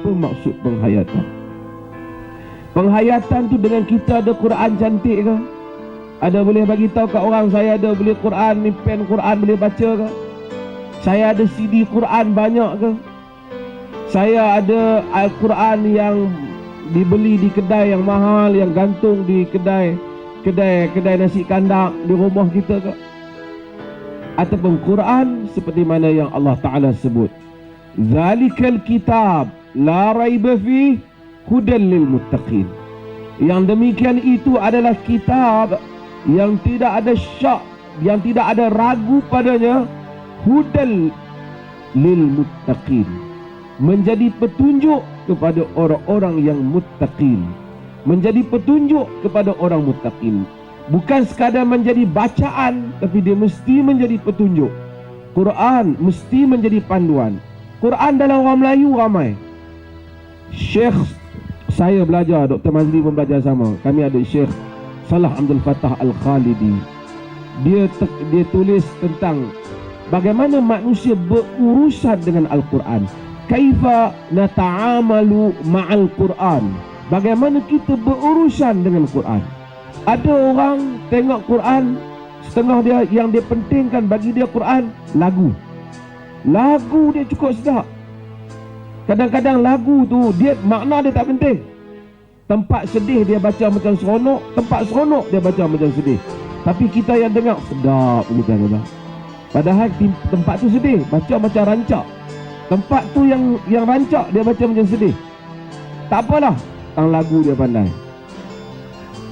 Apa maksud penghayatan? Penghayatan tu dengan kita ada Quran cantik ke? Ada boleh bagi tahu kat orang saya ada beli Quran, ni pen Quran boleh baca ke? Saya ada CD Quran banyak ke? Saya ada Al-Quran yang dibeli di kedai yang mahal, yang gantung di kedai nasi kandang di rumah kita ke? Ataupun Quran seperti mana yang Allah Ta'ala sebut, Zalikal kitab la raiba fi hudan lil muttaqin. Yang demikian itu adalah kitab yang tidak ada syak, yang tidak ada ragu padanya, hudan lil muttaqin, menjadi petunjuk kepada orang-orang yang muttaqin, menjadi petunjuk kepada orang muttaqin. Bukan sekadar menjadi bacaan, tapi dia mesti menjadi petunjuk. Quran mesti menjadi panduan. Quran dalam orang Melayu ramai. Syekh saya belajar, Dr. Mazli pun belajar sama. Kami ada Syekh Salah Abdul Fattah Al-Khalidi. Dia tulis tentang bagaimana manusia berurusan dengan Al-Quran. Kaifa nata'amalu ma'al Quran. Bagaimana kita berurusan dengan Quran. Ada orang tengok Quran, setengah dia yang dia pentingkan bagi dia Quran, lagu dia cukup sedap. Kadang-kadang lagu tu dia makna dia tak penting. Tempat sedih dia baca macam seronok, tempat seronok dia baca macam sedih. Tapi kita yang dengar sedap kita kata. Padahal tempat tu sedih, baca macam rancak. Tempat tu yang rancak dia baca macam sedih. Tak apalah, tang lagu dia pandai.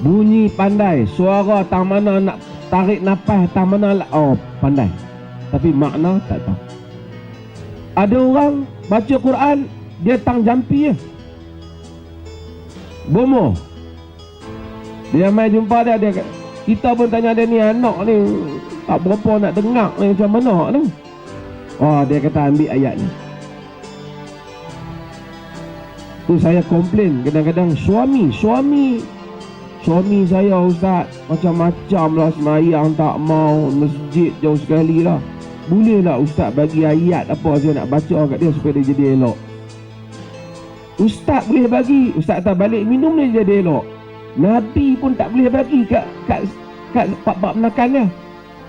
Bunyi pandai, suara tang mana nak tarik nafas, tang mana pandai. Tapi makna tak tahu. Ada orang baca Quran, dia tang jampi je. Bomoh. Dia mai jumpa dia kita pun tanya dia ni, anak ni tak berapa nak dengar ni, macam mana ni? Dia kata ambil ayat ni. Tu saya komplain kadang-kadang Suami saya ustaz macam-macam lah, semayang tak mau, masjid jauh sekali lah. Boleh lah ustaz bagi ayat apa saya nak baca kat dia supaya dia jadi elok. Ustaz boleh bagi, ustaz tak balik minum dia jadi elok. Nabi pun tak boleh bagi kat bab menakannya.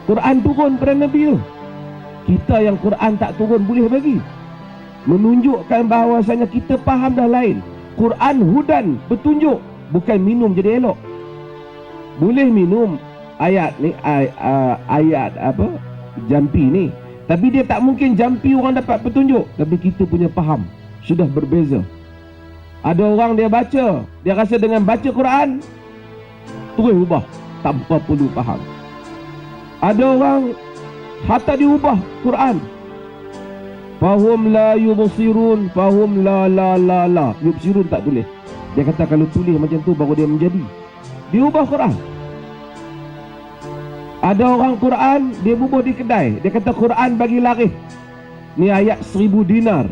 Quran turun pada Nabi tu. Kita yang Quran tak turun boleh bagi. Menunjukkan bahawasanya kita faham dah lain. Quran hudan, petunjuk, bukan minum jadi elok. Boleh minum ayat ni, ayat apa jampi ni, tapi dia tak mungkin jampi orang dapat petunjuk. Tapi kita punya faham sudah berbeza. Ada orang dia baca, dia rasa dengan baca Quran terus ubah tanpa perlu faham. Ada orang hatta diubah Quran, fahum la yubsirun, fahum la yubsirun tak tulis. Dia kata kalau tulis macam tu baru dia menjadi. Diubah Quran. Ada orang Quran dia bubuh di kedai, dia kata Quran bagi laris. Ni ayat 1000 dinar.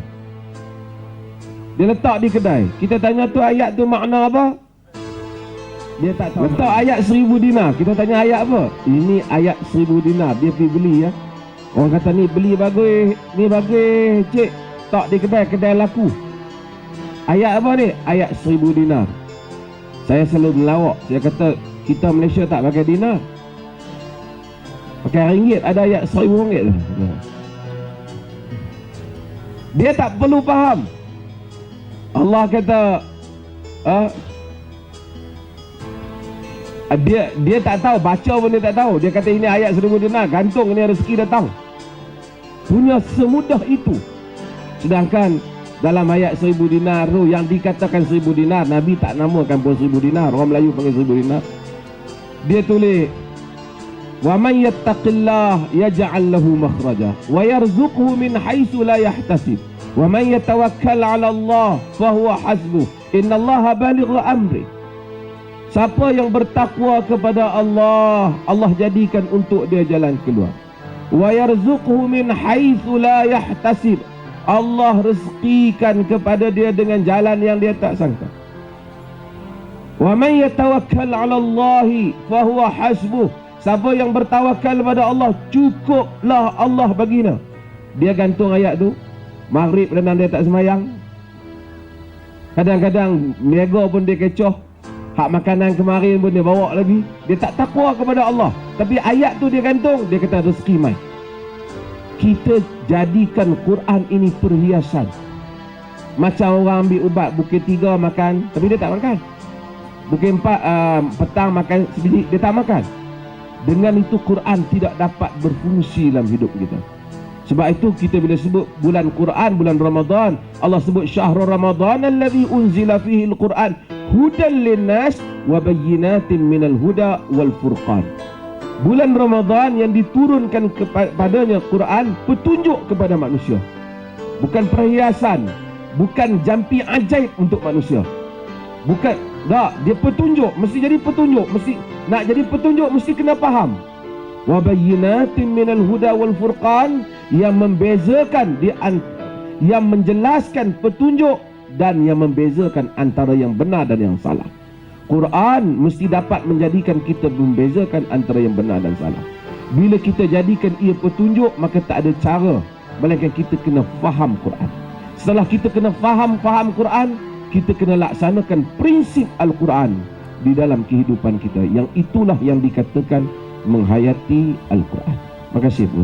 Dia letak di kedai. Kita tanya tu ayat tu makna apa? Dia tak tahu. Letak ayat 1000 dinar. Kita tanya ayat apa? Ini ayat 1000 dinar. Dia pergi beli ya. Orang kata ni beli bagus, ni bagus cik. Tak di kedai laku. Ayat apa ni? Ayat 1000 dinar. Saya selalu melawak. Saya kata kita Malaysia tak pakai dinar, pakai ringgit. Ada ayat 1000 ringgit. Dia tak perlu faham. Allah kata dia tak tahu, baca pun dia tak tahu. Dia kata ini ayat 1000 dinar, gantung ni rezeki datang. Punya semudah itu. Sedangkan dalam ayat 1000 dinar tu yang dikatakan 1000 dinar, Nabi tak namakan pun 1000 dinar. Orang Melayu panggil 1000 dinar. Dia tulis wa man yattaqillah yaj'al lahu makhraja wa yarzuqhu min haitsu la yahtasib wa man yatawakkal 'ala Allah fa huwa hasbuh innallaha balighu amri. Siapa yang bertakwa kepada Allah, Allah jadikan untuk dia jalan keluar. Wa yarzuqhu min haitsu la yahtasib, Allah rezekikan kepada dia dengan jalan yang dia tak sangka. Wa man yatawakkal 'ala Allah fa huwa hasbuh. Siapa yang bertawakal kepada Allah, cukuplah Allah baginya. Dia gantung ayat tu. Maghrib dan dia tak semayang. Kadang-kadang niaga pun dia kecoh, hak makanan kemarin pun dia bawa lagi. Dia tak takwa kepada Allah, tapi ayat tu dia gantung, dia kata rezeki mai. Kita jadikan Quran ini perhiasan. Macam orang ambil ubat bukit 3 makan, tapi dia tak makan. Bukit 4 petang makan sebiji, dia tak makan. Dengan itu Quran tidak dapat berfungsi dalam hidup kita. Sebab itu kita bila sebut bulan Quran, bulan Ramadan, Allah sebut syahrul Ramadan allazi unzila fihi al-Quran hudan linnas wa bayyinatin minal huda wal furqan. Bulan Ramadan yang diturunkan kepadanya Quran, petunjuk kepada manusia. Bukan perhiasan, bukan jampi ajaib untuk manusia. Bukan, tak, dia petunjuk, mesti jadi petunjuk, mesti nak jadi petunjuk mesti kena faham. Wa bayyinatin minal huda wal furqan, yang membezakan yang menjelaskan petunjuk dan yang membezakan antara yang benar dan yang salah. Quran mesti dapat menjadikan kita membezakan antara yang benar dan salah. Bila kita jadikan ia petunjuk, maka tak ada cara melainkan kita kena faham Quran. Setelah kita kena faham Quran, kita kena laksanakan prinsip Al-Quran di dalam kehidupan kita. Yang itulah yang dikatakan menghayati Al-Quran. Terima kasih, Bos.